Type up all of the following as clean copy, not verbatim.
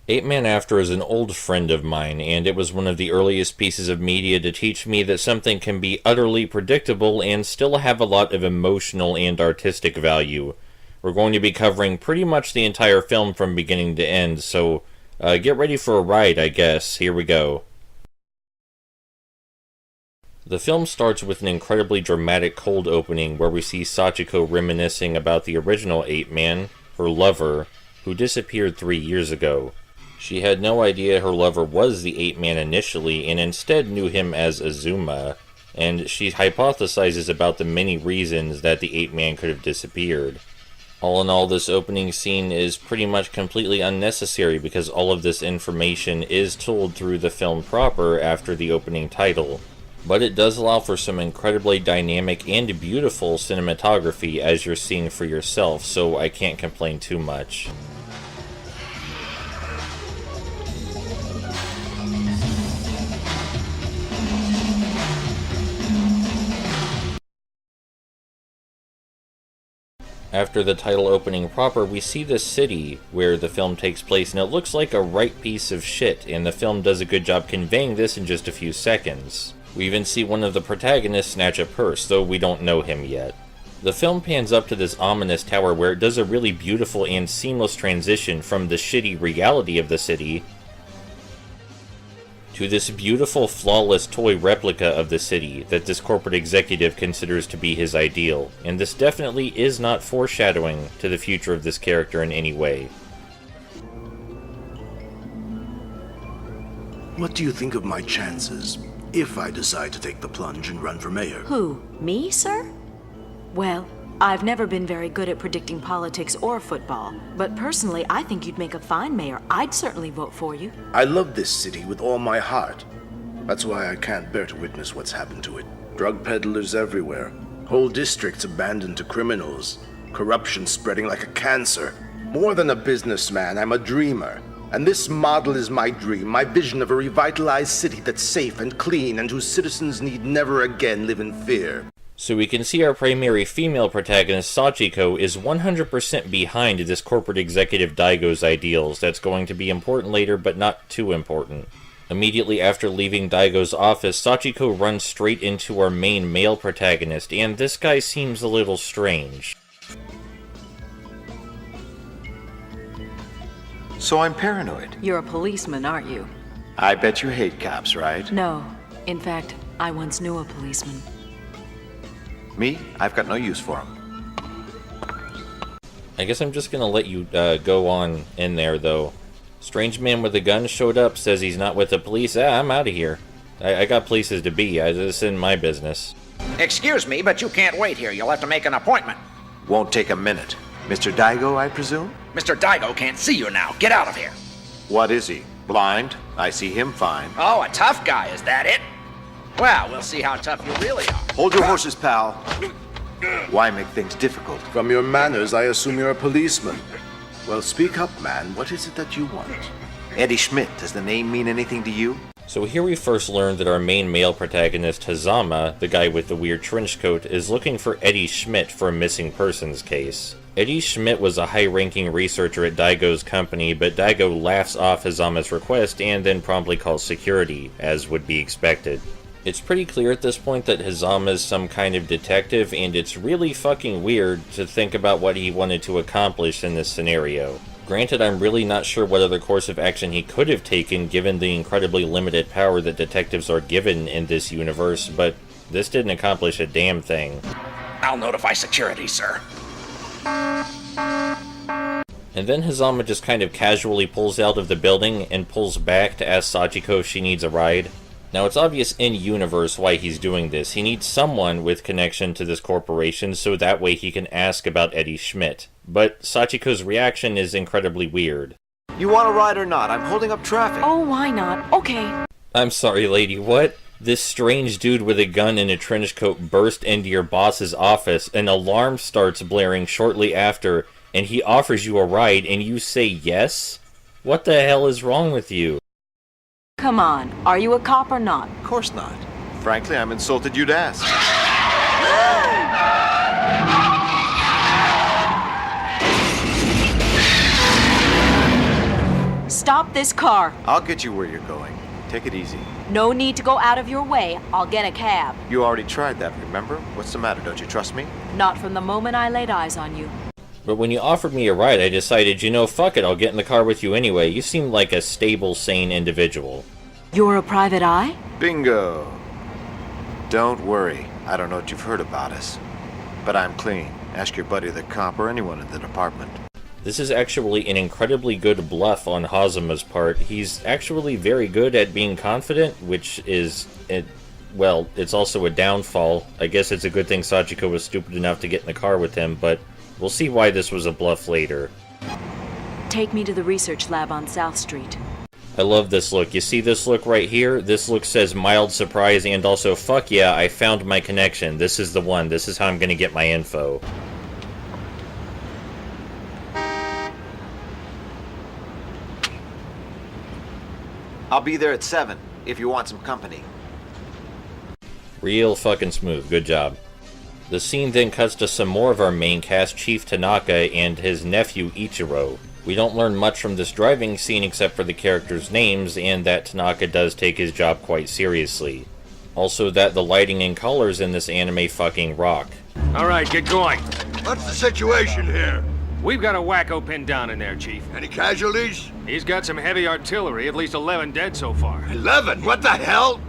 Eight Man After is an old friend of mine, and it was one of the earliest pieces of media to teach me that something can be utterly predictable and still have a lot of emotional and artistic value. We're going to be covering pretty much the entire film from beginning to end, so get ready for a ride, I guess. Here we go. The film starts with an incredibly dramatic cold opening where we see Sachiko reminiscing about the original Eight Man, her lover, who disappeared 3 years ago. She had no idea her lover was the Eight Man initially, and instead knew him as Azuma, and she hypothesizes about the many reasons that the Eight Man could have disappeared. All in all, this opening scene is pretty much completely unnecessary because all of this information is told through the film proper after the opening title. But it does allow for some incredibly dynamic and beautiful cinematography as you're seeing for yourself, so I can't complain too much. After the title opening proper, we see the city where the film takes place, and it looks like a right piece of shit, and the film does a good job conveying this in just a few seconds. We even see one of the protagonists snatch a purse, though we don't know him yet. The film pans up to this ominous tower where it does a really beautiful and seamless transition from the shitty reality of the city to this beautiful, flawless toy replica of the city that this corporate executive considers to be his ideal, and this definitely is not foreshadowing to the future of this character in any way. What do you think of my chances if I decide to take the plunge and run for mayor? Who? Me, sir? Well, I've never been very good at predicting politics or football, but personally, I think you'd make a fine mayor. I'd certainly vote for you. I love this city with all my heart. That's why I can't bear to witness what's happened to it. Drug peddlers everywhere, whole districts abandoned to criminals, corruption spreading like a cancer. More than a businessman, I'm a dreamer. And this model is my dream, my vision of a revitalized city that's safe and clean and whose citizens need never again live in fear. So we can see our primary female protagonist, Sachiko, is 100% behind this corporate executive Daigo's ideals. That's going to be important later, but not too important. Immediately after leaving Daigo's office, Sachiko runs straight into our main male protagonist, and this guy seems a little strange. So I'm paranoid. You're a policeman, aren't you? I bet you hate cops, right? No. In fact, I once knew a policeman. Me? I've got no use for him. I guess I'm just gonna let you go on in there, though. Strange man with a gun showed up, says he's not with the police. I'm out of here. I got places to be. This isn't my business. Excuse me, but you can't wait here. You'll have to make an appointment. Won't take a minute. Mr. Daigo, I presume? Mr. Daigo can't see you now. Get out of here. What is he? Blind? I see him fine. Oh, a tough guy, is that it? Well, we'll see how tough you really are. Hold your horses, pal. Why make things difficult? From your manners, I assume you're a policeman. Well, speak up, man. What is it that you want? Eddie Schmidt, does the name mean anything to you? So here we first learn that our main male protagonist, Hazama, the guy with the weird trench coat, is looking for Eddie Schmidt for a missing persons case. Eddie Schmidt was a high-ranking researcher at Daigo's company, but Daigo laughs off Hazama's request and then promptly calls security, as would be expected. It's pretty clear at this point that Hazama is some kind of detective, and it's really fucking weird to think about what he wanted to accomplish in this scenario. Granted, I'm really not sure what other course of action he could have taken given the incredibly limited power that detectives are given in this universe, but this didn't accomplish a damn thing. I'll notify security, sir. And then Hazama just kind of casually pulls out of the building and pulls back to ask Sachiko if she needs a ride. Now, it's obvious in-universe why he's doing this. He needs someone with connection to this corporation so that way he can ask about Eddie Schmidt. But Sachiko's reaction is incredibly weird. You want a ride or not? I'm holding up traffic. Oh, why not? Okay. I'm sorry, lady, what? This strange dude with a gun and a trench coat burst into your boss's office, an alarm starts blaring shortly after, and he offers you a ride, and you say yes? What the hell is wrong with you? Come on. Are you a cop or not? Of course not. Frankly, I'm insulted you'd ask. Stop this car. I'll get you where you're going. Take it easy. No need to go out of your way. I'll get a cab. You already tried that, remember? What's the matter, don't you trust me? Not from the moment I laid eyes on you. But when you offered me a ride, I decided, fuck it, I'll get in the car with you anyway. You seem like a stable, sane individual. You're a private eye? Bingo. Don't worry. I don't know what you've heard about us. But I'm clean. Ask your buddy the cop or anyone in the department. This is actually an incredibly good bluff on Hazama's part. He's actually very good at being confident, which is, it's also a downfall. I guess it's a good thing Sachiko was stupid enough to get in the car with him, but we'll see why this was a bluff later. Take me to the research lab on South Street. I love this look. You see this look right here? This look says mild surprise and also, fuck yeah, I found my connection. This is the one. This is how I'm gonna get my info. I'll be there at 7, if you want some company. Real fucking smooth. Good job. The scene then cuts to some more of our main cast, Chief Tanaka and his nephew Ichiro. We don't learn much from this driving scene except for the characters' names, and that Tanaka does take his job quite seriously. Also that the lighting and colors in this anime fucking rock. Alright, get going. What's the situation here? We've got a wacko pinned down in there, Chief. Any casualties? He's got some heavy artillery, at least 11 dead so far. 11? What the hell?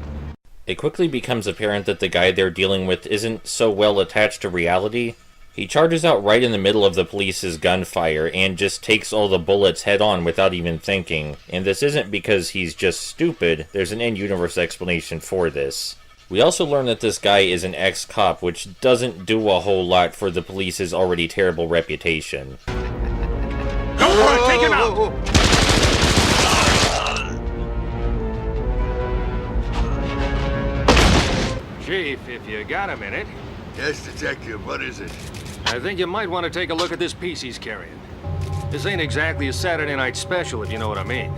It quickly becomes apparent that the guy they're dealing with isn't so well attached to reality. He charges out right in the middle of the police's gunfire and just takes all the bullets head on without even thinking. And this isn't because he's just stupid, there's an in-universe explanation for this. We also learn that this guy is an ex-cop, which doesn't do a whole lot for the police's already terrible reputation. Go for it, take him out! Chief, if you got a minute, Yes, Detective, what is it? I think you might want to take a look at this piece he's carrying. This ain't exactly a Saturday night special, if you know what I mean.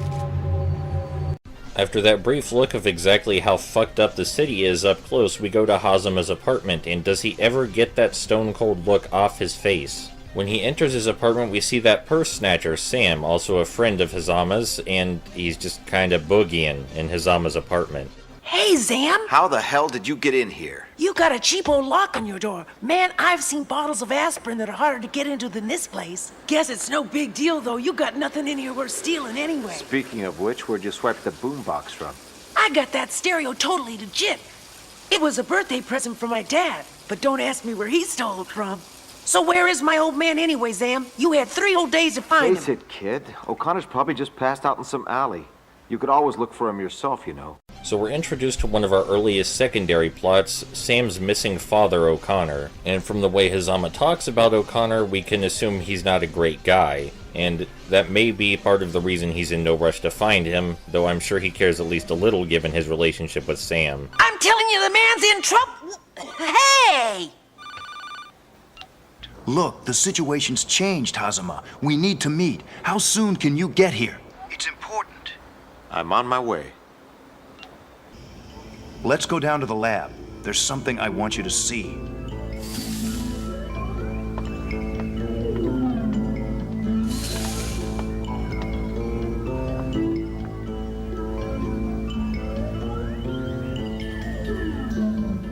After that brief look of exactly how fucked up the city is up close, we go to Hazama's apartment, and does he ever get that stone-cold look off his face? When he enters his apartment, we see that purse snatcher, Sam, also a friend of Hazama's, and he's just kinda boogieing in Hazama's apartment. Hey, Zam! How the hell did you get in here? You got a cheapo lock on your door. Man, I've seen bottles of aspirin that are harder to get into than this place. Guess it's no big deal, though. You got nothing in here worth stealing anyway. Speaking of which, where'd you swipe the boombox from? I got that stereo totally legit. It was a birthday present from my dad, but don't ask me where he stole it from. So where is my old man anyway, Zam? You had 3 whole days to find Face him. it, kid. O'Connor's probably just passed out in some alley. You could always look for him yourself, you know. So we're introduced to one of our earliest secondary plots, Sam's missing father, O'Connor. And from the way Hazama talks about O'Connor, we can assume he's not a great guy. And that may be part of the reason he's in no rush to find him, though I'm sure he cares at least a little given his relationship with Sam. I'm telling you, the man's in trouble. Hey! Look, the situation's changed, Hazama. We need to meet. How soon can you get here? It's important. I'm on my way. Let's go down to the lab. There's something I want you to see.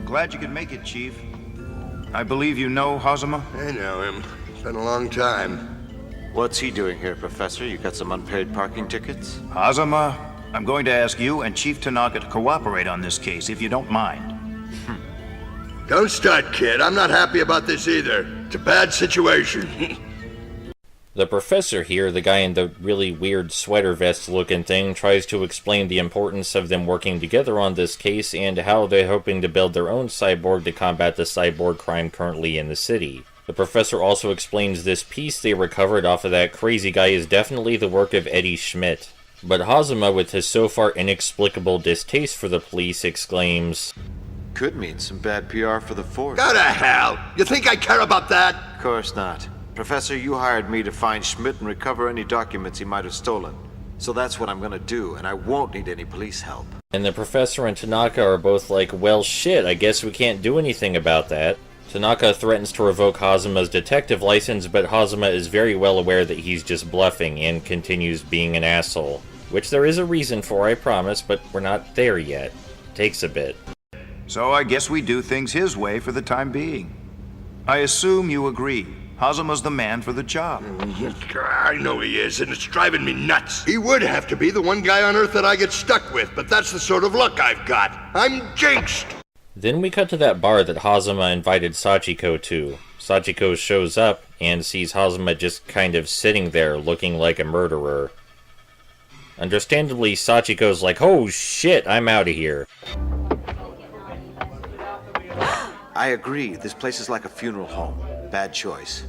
Glad you could make it, Chief. I believe you know Hazama? I know him. It's been a long time. What's he doing here, Professor? You got some unpaid parking tickets? Hazama, I'm going to ask you and Chief Tanaka to cooperate on this case, if you don't mind. Don't start, kid. I'm not happy about this either. It's a bad situation. The professor here, the guy in the really weird sweater vest looking thing, tries to explain the importance of them working together on this case and how they're hoping to build their own cyborg to combat the cyborg crime currently in the city. The professor also explains this piece they recovered off of that crazy guy is definitely the work of Eddie Schmidt. But Hazama, with his so far inexplicable distaste for the police, exclaims, Could mean some bad PR for the force. Go to hell! You think I care about that? Of course not. Professor, you hired me to find Schmidt and recover any documents he might have stolen. So that's what I'm gonna do, and I won't need any police help. And the professor and Tanaka are both like, well shit, I guess we can't do anything about that. Tanaka threatens to revoke Hazama's detective license, but Hazama is very well aware that he's just bluffing and continues being an asshole. Which there is a reason for, I promise, but we're not there yet. Takes a bit. So I guess we do things his way for the time being. I assume you agree. Hazama's the man for the job. I know he is, and it's driving me nuts. He would have to be the one guy on Earth that I get stuck with, but that's the sort of luck I've got. I'm jinxed! Then we cut to that bar that Hazama invited Sachiko to. Sachiko shows up and sees Hazama just kind of sitting there looking like a murderer. Understandably, Sachiko's like, oh shit, I'm out of here. I agree. This place is like a funeral home. Bad choice.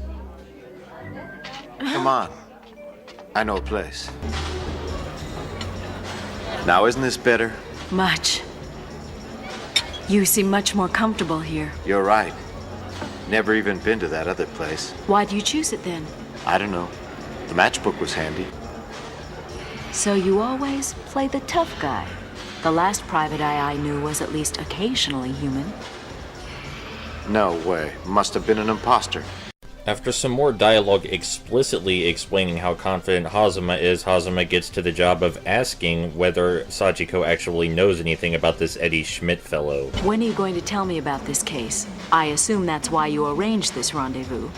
Come on. I know a place. Now, isn't this better? Much. You seem much more comfortable here. You're right. Never even been to that other place. Why'd you choose it then? I don't know. The matchbook was handy. So you always play the tough guy. The last private eye I knew was at least occasionally human. No way. Must have been an imposter. After some more dialogue explicitly explaining how confident Hazama is, Hazama gets to the job of asking whether Sachiko actually knows anything about this Eddie Schmidt fellow. When are you going to tell me about this case? I assume that's why you arranged this rendezvous.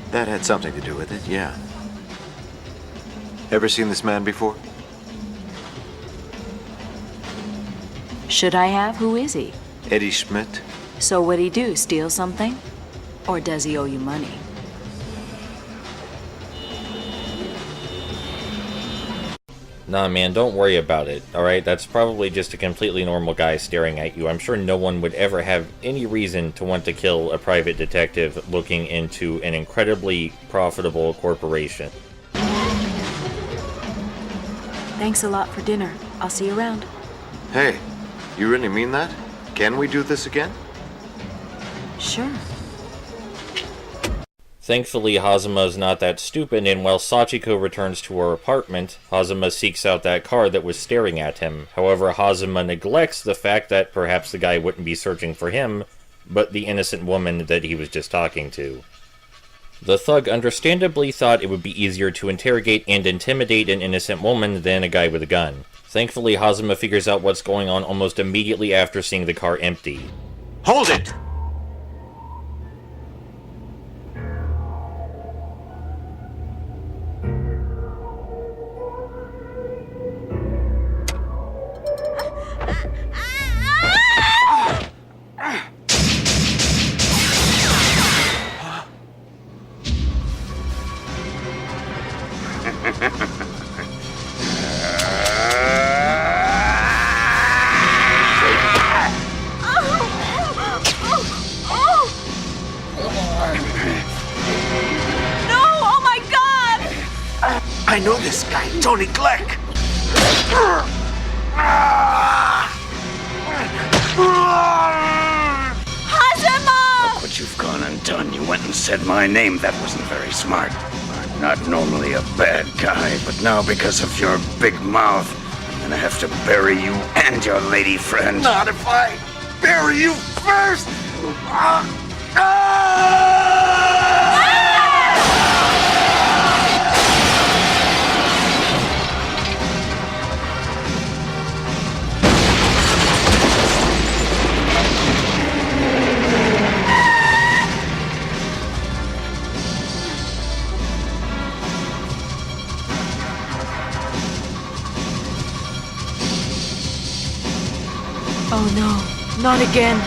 That had something to do with it, yeah. Ever seen this man before? Should I have? Who is he? Eddie Schmidt? So what'd he do, steal something? Or does he owe you money? Nah man, don't worry about it, alright? That's probably just a completely normal guy staring at you. I'm sure no one would ever have any reason to want to kill a private detective looking into an incredibly profitable corporation. Thanks a lot for dinner. I'll see you around. Hey, you really mean that? Can we do this again? Sure. Thankfully, Hazama's not that stupid, and while Sachiko returns to her apartment, Hazama seeks out that car that was staring at him. However, Hazama neglects the fact that perhaps the guy wouldn't be searching for him, but the innocent woman that he was just talking to. The thug understandably thought it would be easier to interrogate and intimidate an innocent woman than a guy with a gun. Thankfully, Hazama figures out what's going on almost immediately after seeing the car empty. Hold it! I know this guy, Tony Gleck. Hazama! Look what you've gone and done. You went and said my name. That wasn't very smart. I'm not normally a bad guy, but now because of your big mouth, I'm gonna have to bury you and your lady friend. Not if I bury you first. Oh no, not again.